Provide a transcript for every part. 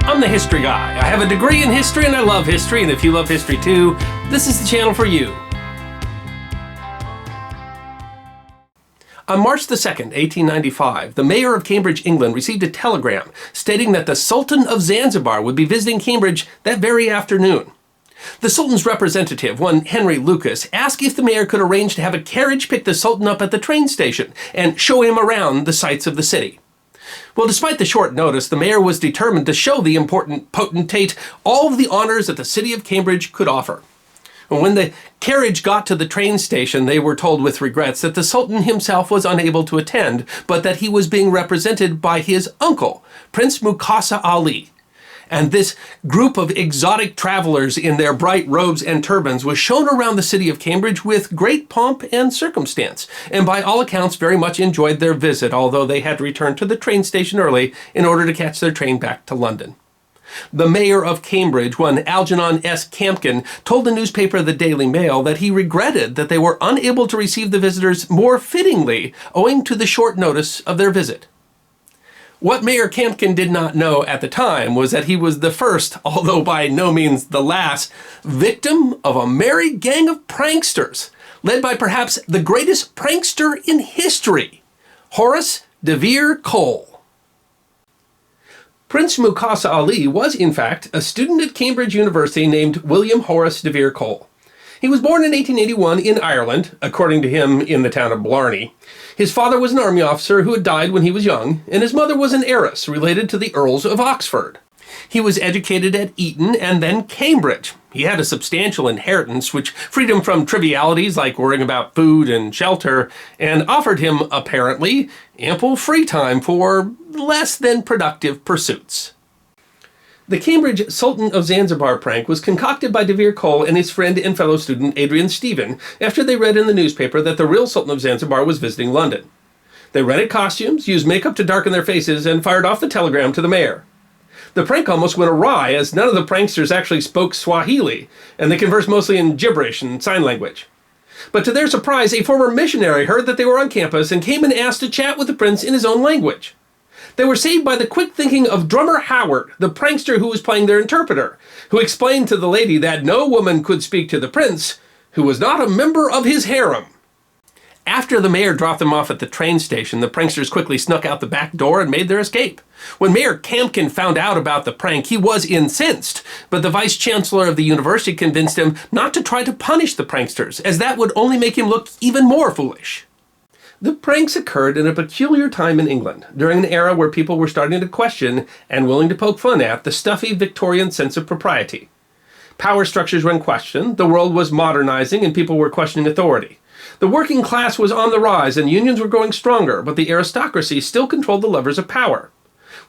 I'm the history guy. I have a degree in history and I love history, and if you love history too, this is the channel for you. On March the 2nd, 1895, the mayor of Cambridge, England, received a telegram stating that the Sultan of Zanzibar would be visiting Cambridge that very afternoon. The Sultan's representative, one Henry Lucas, asked if the mayor could arrange to have a carriage pick the Sultan up at the train station and show him around the sights of the city. Well, despite the short notice, the mayor was determined to show the important potentate all of the honors that the city of Cambridge could offer. When the carriage got to the train station, they were told with regrets that the Sultan himself was unable to attend, but that he was being represented by his uncle, Prince Mukasa Ali. And this group of exotic travelers in their bright robes and turbans was shown around the city of Cambridge with great pomp and circumstance, and by all accounts very much enjoyed their visit, although they had to return to the train station early in order to catch their train back to London. The mayor of Cambridge, one Algernon S. Campkin, told the newspaper The Daily Mail that he regretted that they were unable to receive the visitors more fittingly owing to the short notice of their visit. What Mayor Campkin did not know at the time was that he was the first, although by no means the last, victim of a merry gang of pranksters, led by perhaps the greatest prankster in history, Horace de Vere Cole. Prince Mukasa Ali was, in fact, a student at Cambridge University named William Horace de Vere Cole. He was born in 1881 in Ireland, according to him in the town of Blarney. His father was an army officer who had died when he was young, and his mother was an heiress related to the Earls of Oxford. He was educated at Eton and then Cambridge. He had a substantial inheritance which freed him from trivialities like worrying about food and shelter, and offered him, apparently, ample free time for less than productive pursuits. The Cambridge Sultan of Zanzibar prank was concocted by de Vere Cole and his friend and fellow student Adrian Stephen after they read in the newspaper that the real Sultan of Zanzibar was visiting London. They rented costumes, used makeup to darken their faces, and fired off the telegram to the mayor. The prank almost went awry as none of the pranksters actually spoke Swahili, and they conversed mostly in gibberish and sign language. But to their surprise, a former missionary heard that they were on campus and came and asked to chat with the prince in his own language. They were saved by the quick thinking of drummer Howard, the prankster who was playing their interpreter, who explained to the lady that no woman could speak to the prince, who was not a member of his harem. After the mayor dropped them off at the train station, the pranksters quickly snuck out the back door and made their escape. When Mayor Campkin found out about the prank, he was incensed, but the vice-chancellor of the university convinced him not to try to punish the pranksters, as that would only make him look even more foolish. The pranks occurred in a peculiar time in England, during an era where people were starting to question and willing to poke fun at the stuffy Victorian sense of propriety. Power structures were in question, the world was modernizing, and people were questioning authority. The working class was on the rise and unions were growing stronger, but the aristocracy still controlled the levers of power.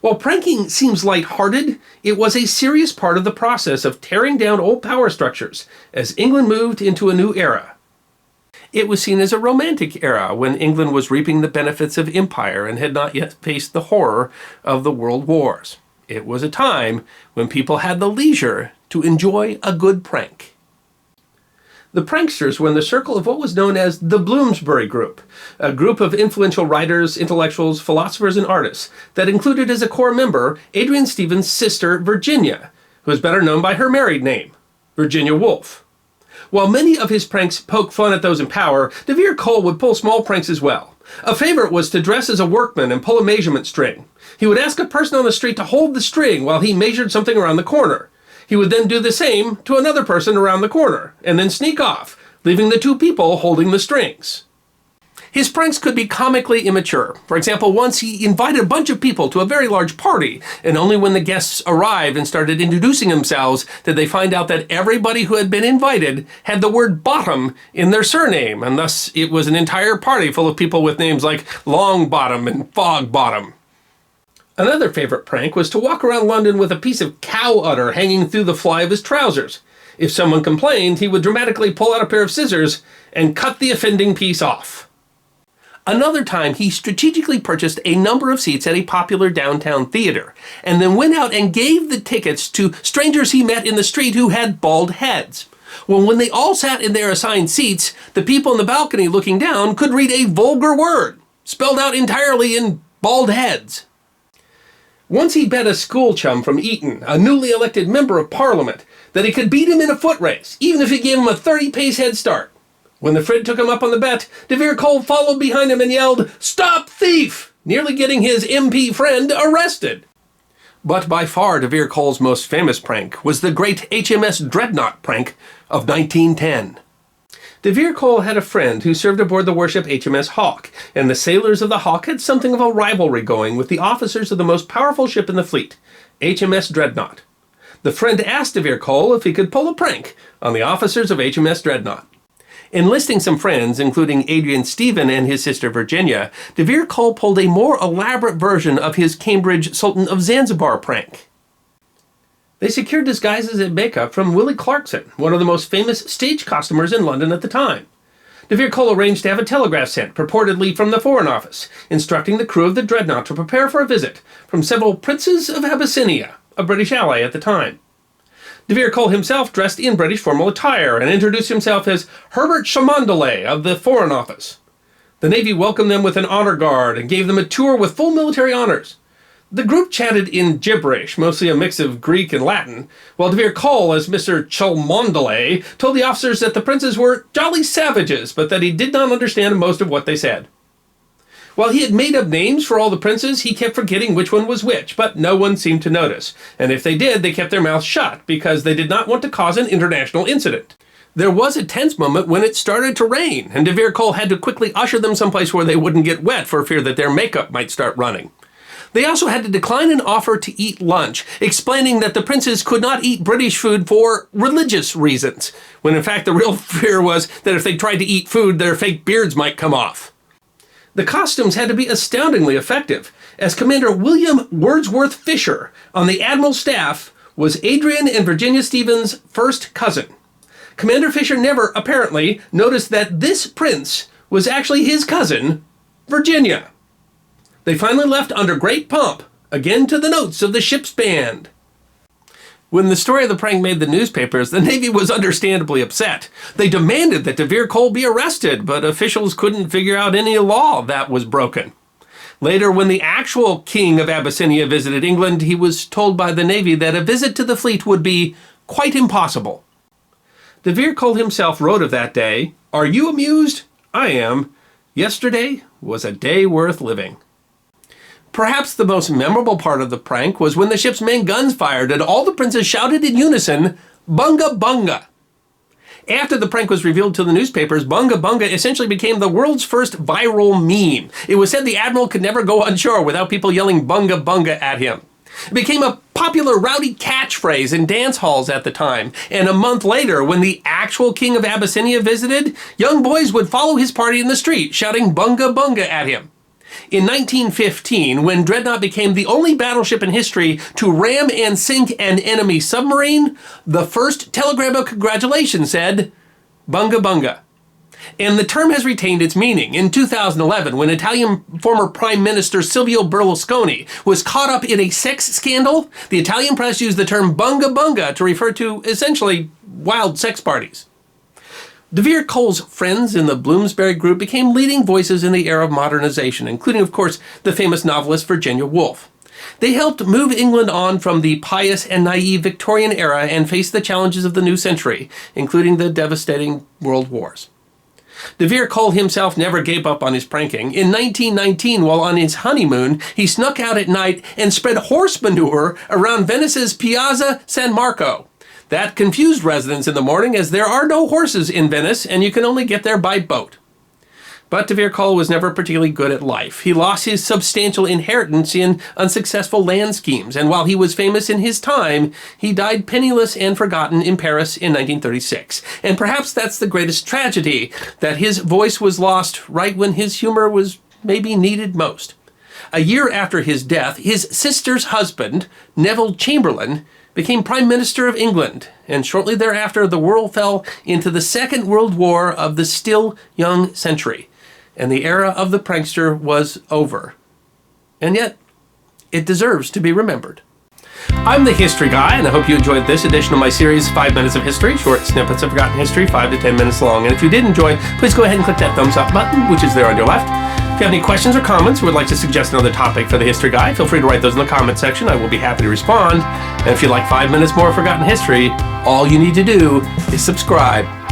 While pranking seems lighthearted, it was a serious part of the process of tearing down old power structures as England moved into a new era. It was seen as a romantic era when England was reaping the benefits of empire and had not yet faced the horror of the world wars. It was a time when people had the leisure to enjoy a good prank. The pranksters were in the circle of what was known as the Bloomsbury Group, a group of influential writers, intellectuals, philosophers, and artists that included as a core member Adrian Stephen's sister Virginia, who is better known by her married name, Virginia Woolf. While many of his pranks poke fun at those in power, de Vere Cole would pull small pranks as well. A favorite was to dress as a workman and pull a measurement string. He would ask a person on the street to hold the string while he measured something around the corner. He would then do the same to another person around the corner, and then sneak off, leaving the two people holding the strings. His pranks could be comically immature. For example, once he invited a bunch of people to a very large party, and only when the guests arrived and started introducing themselves did they find out that everybody who had been invited had the word bottom in their surname, and thus it was an entire party full of people with names like Longbottom and Fogbottom. Another favorite prank was to walk around London with a piece of cow udder hanging through the fly of his trousers. If someone complained, he would dramatically pull out a pair of scissors and cut the offending piece off. Another time, he strategically purchased a number of seats at a popular downtown theater, and then went out and gave the tickets to strangers he met in the street who had bald heads. Well, when they all sat in their assigned seats, the people in the balcony looking down could read a vulgar word, spelled out entirely in bald heads. Once he bet a school chum from Eton, a newly elected member of Parliament, that he could beat him in a foot race, even if he gave him a 30-pace head start. When the Fred took him up on the bet, de Vere Cole followed behind him and yelled, "Stop thief!" nearly getting his MP friend arrested. But by far de Vere Cole's most famous prank was the great HMS Dreadnought prank of 1910. De Vere Cole had a friend who served aboard the warship HMS Hawke, and the sailors of the Hawke had something of a rivalry going with the officers of the most powerful ship in the fleet, HMS Dreadnought. The friend asked de Vere Cole if he could pull a prank on the officers of HMS Dreadnought. Enlisting some friends, including Adrian Stephen and his sister Virginia, de Vere Cole pulled a more elaborate version of his Cambridge Sultan of Zanzibar prank. They secured disguises and makeup from Willie Clarkson, one of the most famous stage costumers in London at the time. De Vere Cole arranged to have a telegraph sent, purportedly from the Foreign Office, instructing the crew of the Dreadnought to prepare for a visit from several princes of Abyssinia, a British ally at the time. De Vere Cole himself dressed in British formal attire and introduced himself as Herbert Cholmondeley of the Foreign Office. The Navy welcomed them with an honor guard and gave them a tour with full military honors. The group chatted in gibberish, mostly a mix of Greek and Latin, while de Vere Cole, as Mr. Cholmondeley, told the officers that the princes were jolly savages, but that he did not understand most of what they said. While he had made up names for all the princes, he kept forgetting which one was which, but no one seemed to notice. And if they did, they kept their mouths shut, because they did not want to cause an international incident. There was a tense moment when it started to rain, and de Vere Cole had to quickly usher them someplace where they wouldn't get wet for fear that their makeup might start running. They also had to decline an offer to eat lunch, explaining that the princes could not eat British food for religious reasons, when in fact the real fear was that if they tried to eat food, their fake beards might come off. The costumes had to be astoundingly effective, as Commander William Wordsworth Fisher on the Admiral's staff was Adrian and Virginia Stevens' first cousin. Commander Fisher never, apparently, noticed that this prince was actually his cousin, Virginia. They finally left under great pomp, again to the notes of the ship's band. When the story of the prank made the newspapers, the Navy was understandably upset. They demanded that de Vere Cole be arrested, but officials couldn't figure out any law that was broken. Later, when the actual King of Abyssinia visited England, he was told by the Navy that a visit to the fleet would be quite impossible. De Vere Cole himself wrote of that day, "Are you amused? I am. Yesterday was a day worth living." Perhaps the most memorable part of the prank was when the ship's main guns fired and all the princes shouted in unison, "Bunga Bunga." After the prank was revealed to the newspapers, Bunga Bunga essentially became the world's first viral meme. It was said the admiral could never go on shore without people yelling Bunga Bunga at him. It became a popular rowdy catchphrase in dance halls at the time, and a month later, when the actual King of Abyssinia visited, young boys would follow his party in the street, shouting Bunga Bunga at him. In 1915, when Dreadnought became the only battleship in history to ram and sink an enemy submarine, the first telegram of congratulations said, "Bunga Bunga." And the term has retained its meaning. In 2011, when Italian former Prime Minister Silvio Berlusconi was caught up in a sex scandal, the Italian press used the term Bunga Bunga to refer to, essentially, wild sex parties. De Vere Cole's friends in the Bloomsbury Group became leading voices in the era of modernization, including, of course, the famous novelist Virginia Woolf. They helped move England on from the pious and naive Victorian era and face the challenges of the new century, including the devastating world wars. De Vere Cole himself never gave up on his pranking. In 1919, while on his honeymoon, he snuck out at night and spread horse manure around Venice's Piazza San Marco. That confused residents in the morning, as there are no horses in Venice and you can only get there by boat. But de Vere Cole was never particularly good at life. He lost his substantial inheritance in unsuccessful land schemes, and while he was famous in his time, he died penniless and forgotten in Paris in 1936. And perhaps that's the greatest tragedy, that his voice was lost right when his humor was maybe needed most. A year after his death, his sister's husband, Neville Chamberlain, became Prime Minister of England, and shortly thereafter the world fell into the Second World War of the still young century, and the era of the prankster was over. And yet, it deserves to be remembered. I'm the History Guy, and I hope you enjoyed this edition of my series, 5 Minutes of History, short snippets of forgotten history, 5 to 10 minutes long. And if you did enjoy, please go ahead and click that thumbs up button, which is there on your left. If you have any questions or comments or would like to suggest another topic for the History Guy, feel free to write those in the comment section. I will be happy to respond. And if you'd like 5 minutes more Forgotten History, all you need to do is subscribe.